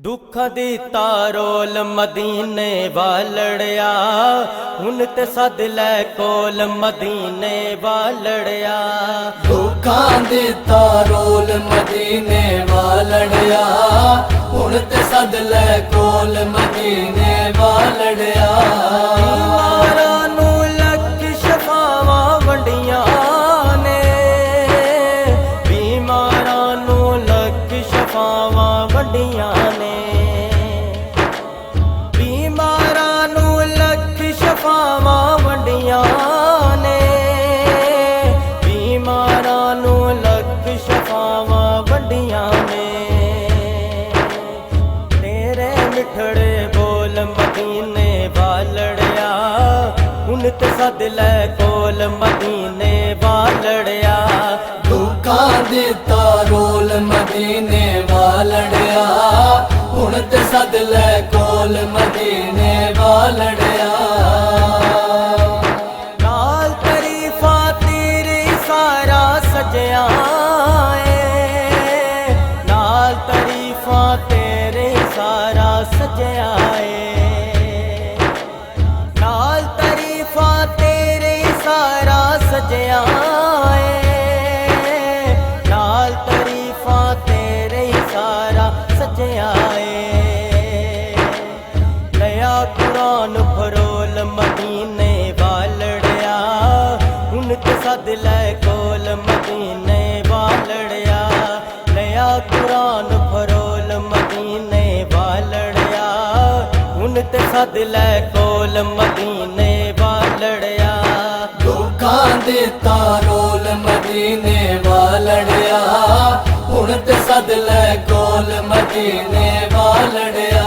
दुखा दी तारोल मदीने वालड़िया हुन ते सद लै कोल मदीने वालड़िया। दुखा दी तारोल मदीने वालड़िया हुन ते सद लै कोल मदीने वालड़िया। बीमारां नू लख शफावां वंडियां ने, बीमारां नू लख शफावां वंडियां ने, बीमारां नू लख शफावां वंडियां ने, बीमारां नू लख शफावां वंडियां ने। तेरे मिठड़े बोल मदीने वालड़िया हुन ते सद लै कोल मदीने वालड़िया। दुखा दी तारोल मदीने वालड़िया हुन ते सद लै कोल मदीने वालड़िया। नाल तरीफा तेरी सारा सजया ए, नाल तरीफा तेरे सारा सजया ए, नाल तरीफा तेरे सारा सजया ए, नाल तरीफा तेरे सारा सजया ए। नया कुरान फरोल मदीने वालड़िया हुन ते सद लै कोल मदीने वालड़िया। नया कुरान फरोल मदीने वालड़िया हुन ते सद लै कोल मदीने वालड़िया। दुखा दी तारोल मदीने वालड़िया हुन ते सद लै कोल मदीने वालड़िया।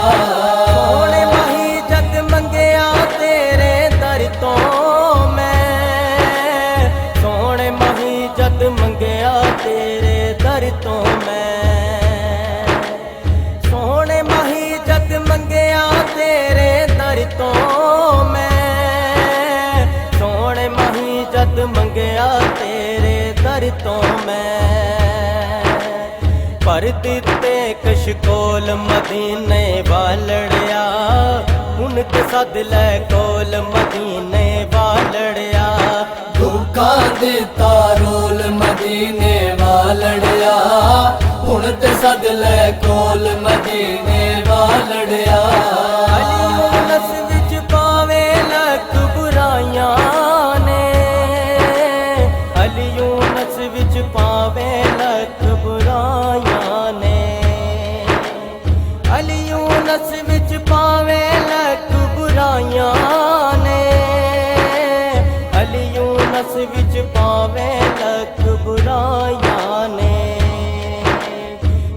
सोने मही जग मंगया तेरे दर तो मैं, सोने मही जग मंगया तेरे दर तो मैं, सोने मही जग मंगया तेरे दर तो मैं, सोने मही जग मंगया तेरे दर तो मैं। पर दिते कशकोल मदीने वालड़िया हुन ते सद लै कोल मदीने वालड़िया। दुखा दी तारोल मदीने वालड़िया हुन ते सद लै कोल मदीने वालड़िया। अली विच पावे लख बुराइयां ने, अली विच पावे लख बुराइयां ने, अली विच पावे लख बुराइयां ने, अली विच पावे लख बुराइयां ने।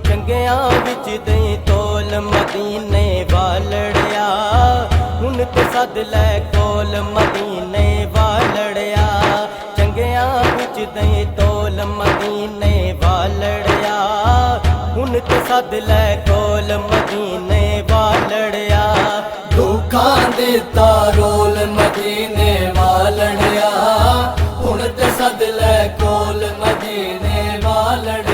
चंगियां विच दई तोल मदीने वालड़िया हुन ते सद लै कोल मदीने वालड़िया। चंगियां विच दई तोल मदीने वालड़िया हुन ते सद लै कोल मदीने वालड़िया। दुखा दी तारोल मदीने वालड़िया हुन ते सद लै कोल मदीने वालड़िया।